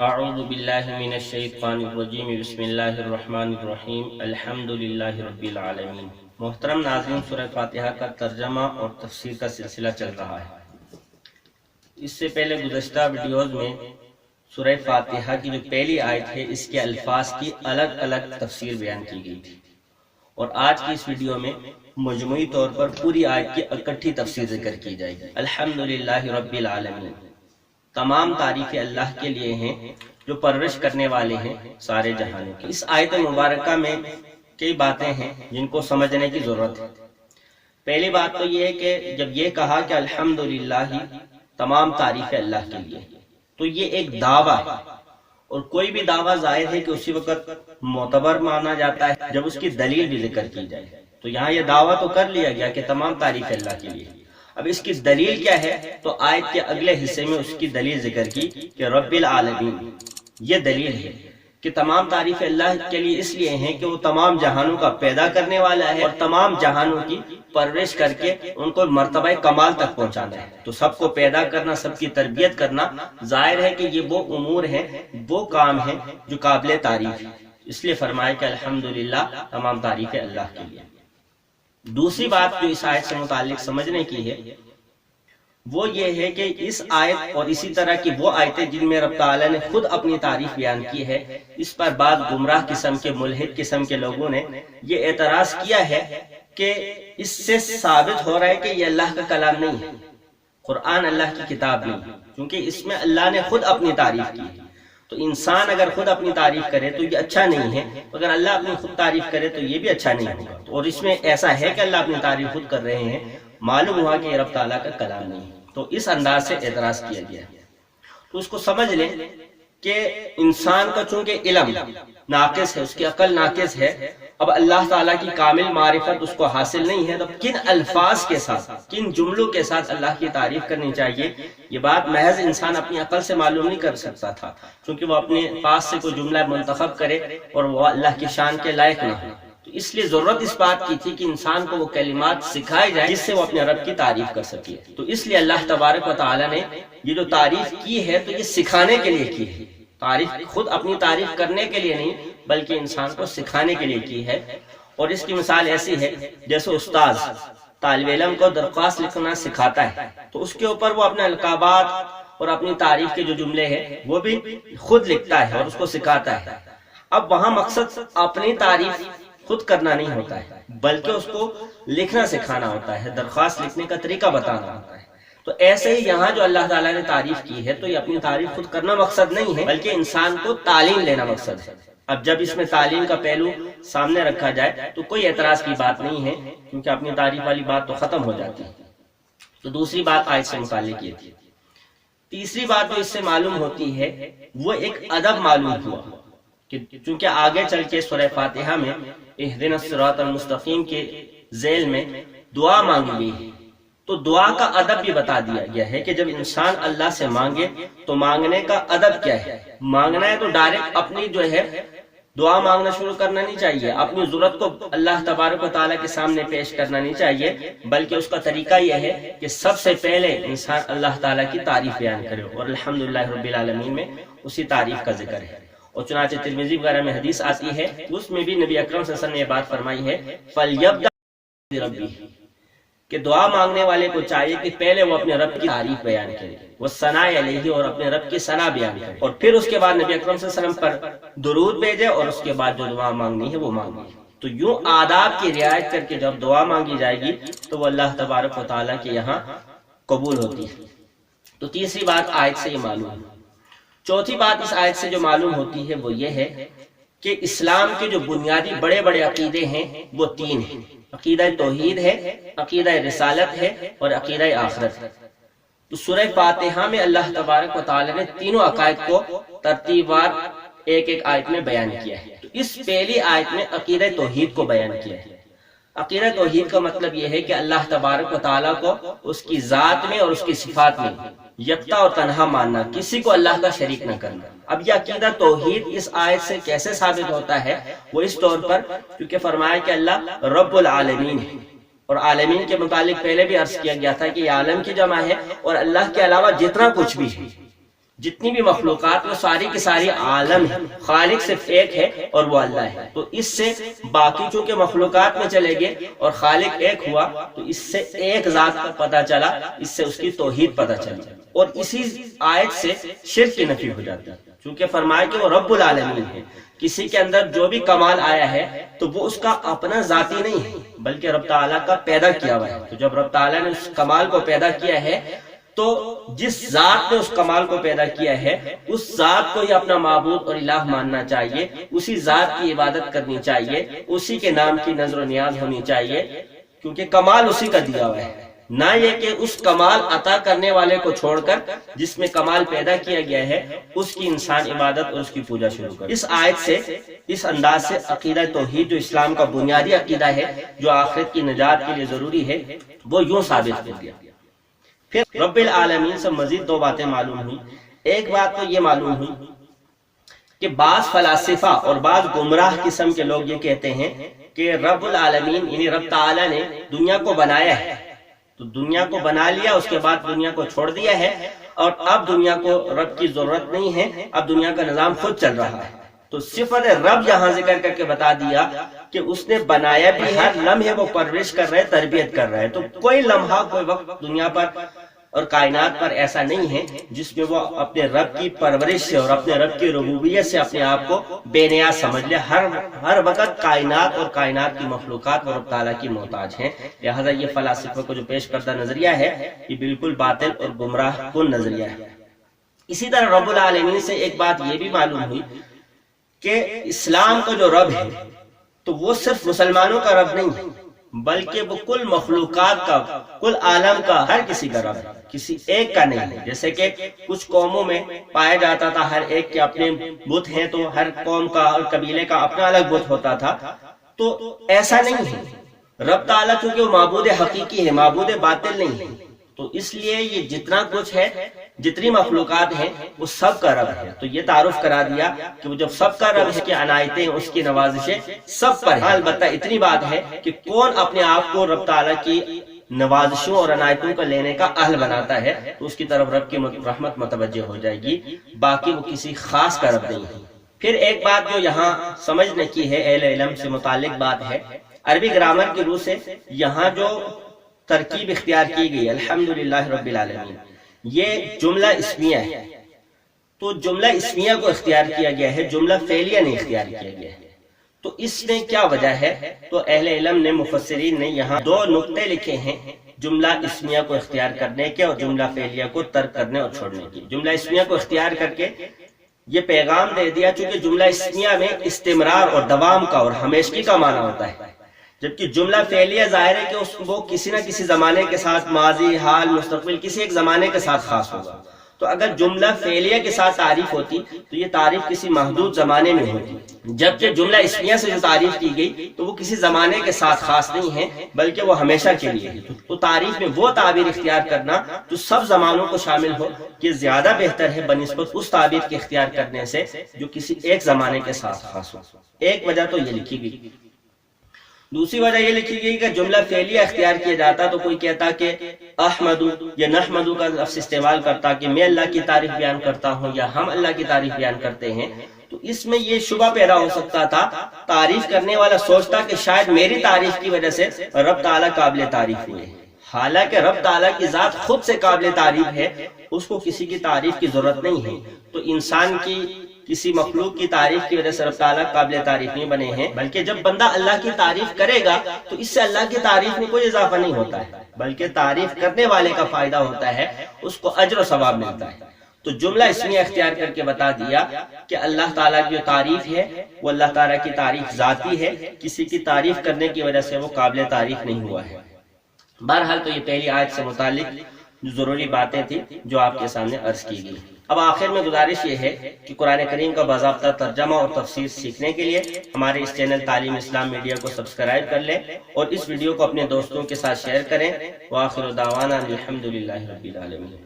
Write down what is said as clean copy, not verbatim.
اعوذ باللہ من الشیطان الرجیم بسم اللہ الرحمن الرحیم الحمدللہ رب العالمین۔ محترم ناظرین، سورہ فاتحہ کا ترجمہ اور تفسیر کا سلسلہ چل رہا ہے۔ اس سے پہلے گزشتہ ویڈیوز میں سورہ فاتحہ کی جو پہلی آیت ہے اس کے الفاظ کی الگ الگ تفسیر بیان کی گئی تھی، اور آج کی اس ویڈیو میں مجموعی طور پر پوری آیت کی اکٹھی تفسیر ذکر کی جائے گی۔ الحمدللہ رب العالمین، تمام تعریفیں اللہ کے لیے ہیں جو پرورش کرنے والے ہیں سارے جہانوں کی۔ اس آیت مبارکہ میں کئی باتیں ہیں جن کو سمجھنے کی ضرورت ہے۔ پہلی بات تو یہ ہے کہ جب یہ کہا کہ الحمدللہ تمام تعریفیں اللہ کے لیے، تو یہ ایک دعویٰ ہے، اور کوئی بھی دعویٰ ظاہر ہے کہ اسی وقت معتبر مانا جاتا ہے جب اس کی دلیل بھی ذکر کی جائے۔ تو یہاں یہ دعویٰ تو کر لیا گیا کہ تمام تعریفیں اللہ کے لیے، اب اس کی دلیل کیا ہے؟ تو آیت کے اگلے حصے میں اس کی دلیل ذکر کی کہ رب العالمین، یہ دلیل ہے کہ تمام تعریفیں اللہ کے لیے اس لیے ہیں کہ وہ تمام جہانوں کا پیدا کرنے والا ہے اور تمام جہانوں کی پرورش کر کے ان کو مرتبہ کمال تک پہنچانا ہے۔ تو سب کو پیدا کرنا، سب کی تربیت کرنا، ظاہر ہے کہ یہ وہ امور ہیں، وہ کام ہیں جو قابل تعریف ہے، اس لیے فرمایا کہ الحمدللہ تمام تعریفیں اللہ کے لیے۔ دوسری بات جو اس آیت سے متعلق سمجھنے کی ہے وہ یہ ہے کہ اس آیت اور اسی طرح کی وہ آیتیں جن میں رب تعالیٰ نے خود اپنی تعریف بیان کی ہے، اس پر بعض گمراہ قسم کے، ملحد قسم کے لوگوں نے یہ اعتراض کیا ہے کہ اس سے ثابت ہو رہا ہے کہ یہ اللہ کا کلام نہیں ہے، قرآن اللہ کی کتاب نہیں ہے، کیونکہ اس میں اللہ نے خود اپنی تعریف کی ہے۔ تو انسان اگر خود اپنی تعریف کرے تو یہ اچھا نہیں ہے، اگر اللہ اپنی خود تعریف کرے تو یہ بھی اچھا نہیں ہوگا۔ اور اس میں ایسا ہے کہ اللہ اپنی تعریف خود کر رہے ہیں، معلوم ہوا کہ یہ رب تعالیٰ کا کلام نہیں ہے، تو اس انداز سے اعتراض کیا گیا۔ تو اس کو سمجھ لیں کہ انسان کا چونکہ علم ناقص ہے، اس کی عقل ناقص ہے، اب اللہ تعالیٰ کی کامل معرفت اس کو حاصل نہیں ہے، تو کن الفاظ کے ساتھ، کن جملوں کے ساتھ اللہ کی تعریف کرنی چاہیے، یہ بات محض انسان اپنی عقل سے معلوم نہیں کر سکتا تھا، کیونکہ وہ اپنے پاس سے کوئی جملہ منتخب کرے اور وہ اللہ کی شان کے لائق نہ ہو۔ تو اس لیے ضرورت اس بات کی تھی کہ انسان کو وہ کلمات سکھائے جائیں جس سے وہ اپنے رب کی تعریف کر سکے۔ تو اس لیے اللہ تبارک و تعالیٰ نے یہ جو تعریف کی ہے تو یہ سکھانے کے لیے کی ہے، تعریف خود اپنی تعریف کرنے کے لیے نہیں بلکہ انسان کو سکھانے کے لیے کی ہے۔ اور اس کی مثال ایسی ہے جیسے استاذ طالب علم کو درخواست لکھنا سکھاتا ہے تو اس کے اوپر وہ اپنے القابات اور اپنی تعریف کے جو جملے ہیں وہ بھی خود لکھتا ہے اور اس کو سکھاتا ہے۔ اب وہاں مقصد اپنی تعریف خود کرنا نہیں ہوتا ہے بلکہ اس کو لکھنا سکھانا ہوتا ہے، درخواست لکھنے کا طریقہ بتانا ہوتا ہے۔ تو ایسے ہی یہاں جو اللہ تعالیٰ نے تعریف کی ہے تو یہ اپنی تعریف خود کرنا مقصد نہیں ہے بلکہ انسان کو تعلیم لینا مقصد ہے۔ اب جب اس میں تعلیم کا پہلو سامنے رکھا جائے تو کوئی اعتراض کی بات نہیں ہے، کیونکہ اپنی تعریف والی بات تو ختم ہو جاتی ہے۔ تو دوسری بات آیت سے متعلق یہ تھی۔ تیسری بات جو اس سے معلوم ہوتی ہے وہ ایک ادب معلوم ہوا کہ چونکہ آگے چل کے سورہ فاتحہ میں اہدنا الصراط المستقیم کے ذیل میں دعا مانگی گئی ہے، تو دعا کا ادب بھی بتا دیا گیا ہے کہ جب انسان اللہ سے مانگے تو مانگنے کا ادب کیا ہے۔ مانگنا ہے تو ڈائریکٹ اپنی جو ہے دعا مانگنا شروع کرنا نہیں چاہیے، اپنی ضرورت کو اللہ تبارک و تعالیٰ کے سامنے پیش کرنا نہیں چاہیے، بلکہ اس کا طریقہ یہ ہے کہ سب سے پہلے انسان اللہ تعالیٰ کی تعریف بیان کرے، اور الحمدللہ رب العالمین میں اسی تعریف کا ذکر ہے۔ اور چنانچہ ترمذی وغیرہ میں حدیث آتی ہے، اس میں بھی نبی اکرم صلی اللہ علیہ وسلم نے یہ بات فرمائی ہے فَلْيَبْدَأْ بِرَبِّهِ، کہ دعا مانگنے والے کو چاہیے کہ پہلے وہ اپنے رب کی تعریف بیان کرے، وہ ثناء علیہ، اور اپنے رب کی ثنا بیان کرے، اور پھر اس کے بعد نبی اکرم صلی اللہ علیہ وسلم پر درود بھیجے، اور اس کے بعد جو دعا مانگنی ہے وہ مانگے۔ تو یوں آداب کی رعایت کر کے جب دعا مانگی جائے گی تو وہ اللہ تبارک و تعالیٰ کے یہاں قبول ہوتی ہے۔ تو تیسری بات آیت سے یہ معلوم ہے۔ چوتھی بات اس آیت سے جو معلوم ہوتی ہے وہ یہ ہے کہ اسلام کے جو بنیادی بڑے بڑے عقیدے ہیں وہ تین ہیں، عقیدہ توحید ہے، عقیدہ رسالت ہے، اور عقیدہ آخرت ہے۔ تو سورہ فاتحہ میں اللہ تبارک و تعالی نے تینوں عقائد کو ترتیب وار ایک ایک آیت میں بیان کیا ہے۔ تو اس پہلی آیت میں عقیدہ توحید کو بیان کیا ہے۔ عقیدہ توحید کا مطلب یہ ہے کہ اللہ تبارک و تعالیٰ کو اس کی ذات میں اور اس کی صفات میں یکتا اور تنہا ماننا، کسی کو اللہ کا شریک نہ کرنا۔ اب یہ عقیدہ توحید اس آیت سے کیسے ثابت ہوتا ہے؟ وہ اس طور پر کیونکہ فرمایا کہ اللہ رب العالمین ہے، اور عالمین کے متعلق پہلے بھی عرض کیا گیا تھا کہ یہ عالم کی جمع ہے، اور اللہ کے علاوہ جتنا کچھ بھی ہے، جتنی بھی مخلوقات وہ ساری کی ساری عالم ہے، خالق صرف ایک ہے اور وہ اللہ ہے۔ تو اس سے باقی چونکہ مخلوقات میں چلے گئے اور خالق ایک ہوا تو اس سے ایک ذات کا پتہ چلا، اس سے اس کی توحید پتہ چلی، اور اسی آیت سے شرک کی نفی ہو جاتی ہے، چونکہ فرمایا کہ وہ رب العالمین ہے۔ کسی کے اندر جو بھی کمال آیا ہے تو وہ اس کا اپنا ذاتی نہیں ہے بلکہ رب تعالیٰ کا پیدا کیا ہوا ہے۔ تو جب رب تعالیٰ نے اس کمال کو پیدا کیا ہے تو جس ذات نے اس کمال کو پیدا کیا ہے اس ذات کو ہی اپنا معبود اور الہ ماننا چاہیے، اسی ذات کی عبادت کرنی چاہیے، اسی کے نام کی نظر و نیاز ہونی چاہیے، کیونکہ کمال اسی کا دیا ہوا ہے، نہ یہ کہ اس کمال عطا کرنے والے کو چھوڑ کر جس میں کمال پیدا کیا گیا ہے اس کی انسان عبادت اور اس کی پوجا شروع کر۔ اس آیت سے، اس انداز سے عقیدہ توحید جو اسلام کا بنیادی عقیدہ ہے، جو آخرت کی نجات کے لیے ضروری ہے، وہ یوں ثابت ہو گیا۔ پھر رب العالمین سے مزید دو باتیں معلوم ہوئی۔ ایک بات تو یہ معلوم ہوئی کہ بعض فلاسفہ اور بعض گمراہ قسم کے لوگ یہ کہتے ہیں کہ رب العالمین یعنی رب تعالیٰ نے دنیا کو بنایا ہے، تو دنیا کو بنا لیا، اس کے بعد دنیا کو چھوڑ دیا ہے، اور اب دنیا کو رب کی ضرورت نہیں ہے، اب دنیا کا نظام خود چل رہا ہے۔ تو صفت رب یہاں ذکر کر کے بتا دیا کہ اس نے بنایا بھی، ہر لمحے وہ پرورش کر رہے، تربیت کر رہے، تو کوئی لمحہ کوئی وقت دنیا پر اور کائنات پر ایسا نہیں ہے جس میں وہ اپنے رب کی پرورش سے اور اپنے رب کی ربوبیت سے اپنے آپ کو بے نیاز سمجھ لے۔ ہر وقت کائنات اور کائنات کی مخلوقات اور رب تعالیٰ کی محتاج ہیں، لہذا یہ فلاسفہ کو جو پیش کردہ نظریہ ہے یہ بالکل باطل اور گمراہ کن نظریہ ہے۔ اسی طرح رب العالمین سے ایک بات یہ بھی معلوم ہوئی کہ اسلام کا جو رب ہے تو وہ صرف مسلمانوں کا رب نہیں ہے بلکہ وہ کل مخلوقات کا، کل عالم کا، ہر کسی کا رب ہے، کسی ایک کا نہیں ہے۔ جیسے کہ کچھ قوموں میں پایا جاتا تھا ہر ایک کے اپنے بت ہیں، تو ہر قوم کا اور قبیلے کا اپنا الگ بت ہوتا تھا، تو ایسا نہیں ہے۔ رب تعالیٰ چونکہ وہ معبود حقیقی ہے، معبود باطل نہیں ہے، تو اس لیے یہ جتنا کچھ ہے، جتنی مخلوقات ہیں وہ سب کا رب ہے۔ تو یہ تعارف کرا دیا کہ وہ جب سب کا رب ہے کہ عنایتیں، اس کی نوازشیں سب پر ہیں۔ البتہ اتنی بات ہے کہ کون اپنے آپ کو رب تعالیٰ کی نوازشوں اور عنایتوں کا لینے کا اہل بناتا ہے تو اس کی طرف رب کی رحمت متوجہ ہو جائے گی، باقی وہ کسی خاص کا رب نہیں ہے۔ پھر ایک بات جو یہاں سمجھنے کی ہے، اہل علم سے متعلق بات ہے، عربی گرامر کی روح سے یہاں جو ترکیب اختیار کی گئی الحمدللہ رب العالمین، یہ جملہ اسمیہ ہے، تو جملہ اسمیہ کو اختیار کیا گیا ہے، جملہ فعلیہ نہیں اختیار کیا گیا ہے۔ تو اس میں کیا وجہ ہے؟ تو اہل علم نے، مفسرین نے یہاں دو نقطے لکھے ہیں جملہ اسمیہ کو اختیار کرنے کے اور جملہ فعلیہ کو ترک کرنے اور چھوڑنے کی۔ جملہ اسمیہ کو اختیار کر کے یہ پیغام دے دیا، چونکہ جملہ اسمیہ میں استمرار اور دوام کا اور ہمیشگی کا معنی ہوتا ہے، جبکہ جملہ فعلیہ ظاہر ہے کہ وہ کسی نہ کسی زمانے کے ساتھ، ماضی، حال، مستقبل، کسی ایک زمانے کے ساتھ خاص ہوگا۔ تو اگر جملہ فعلیہ کے ساتھ تعریف ہوتی تو یہ تعریف کسی محدود زمانے میں ہوتی، جبکہ جملہ اسمیہ سے جو تعریف کی گئی تو وہ کسی زمانے کے ساتھ خاص نہیں ہے بلکہ وہ ہمیشہ کے لیے ہے۔ تو تعریف میں وہ تعبیر اختیار کرنا جو سب زمانوں کو شامل ہو، یہ زیادہ بہتر ہے بنسبت اس تعبیر کے اختیار کرنے سے جو کسی ایک زمانے کے ساتھ خاص ہو۔ ایک وجہ تو یہ لکھی گئی۔ دوسری وجہ یہ لکھی گئی کہ جملہ فعلیہ اختیار کیا جاتا تو کوئی کہتا کہ احمدو یا نحمدو کا لفظ استعمال کرتا کہ میں اللہ کی تعریف بیان کرتا ہوں یا ہم اللہ کی تعریف بیان کرتے ہیں، تو اس میں یہ شبہ پیدا ہو سکتا تھا، تعریف کرنے والا سوچتا کہ شاید میری تعریف کی وجہ سے رب تعالیٰ قابل تعریف ہوئے، حالانکہ رب تعالیٰ کی ذات خود سے قابل تعریف ہے، اس کو کسی کی تعریف کی ضرورت نہیں ہے۔ تو انسان کی، کسی مخلوق کی تعریف کی وجہ سے رب تعالیٰ قابل تعریف نہیں بنے ہیں، بلکہ جب بندہ اللہ کی تعریف کرے گا تو اس سے اللہ کی تعریف میں کوئی اضافہ نہیں ہوتا ہے، بلکہ تعریف کرنے والے کا فائدہ ہوتا ہے، اس کو اجر و ثواب ملتا ہے۔ تو جملہ اسمیہ اختیار کر کے بتا دیا کہ اللہ تعالیٰ کی جو تعریف ہے وہ اللہ تعالیٰ کی تعریف ذاتی ہے، کسی کی تعریف کرنے کی وجہ سے وہ قابل تعریف نہیں ہوا ہے۔ بہرحال تو یہ پہلی آیت سے متعلق جو ضروری باتیں تھیں جو آپ کے سامنے عرض کی گئی۔ اب آخر میں گزارش یہ ہے کہ قرآن کریم کا باضابطہ ترجمہ اور تفسیر سیکھنے کے لیے ہمارے اس چینل تعلیم اسلام میڈیا کو سبسکرائب کر لیں اور اس ویڈیو کو اپنے دوستوں کے ساتھ شیئر کریں۔ وآخر دعوانا الحمدللہ رب العالمین۔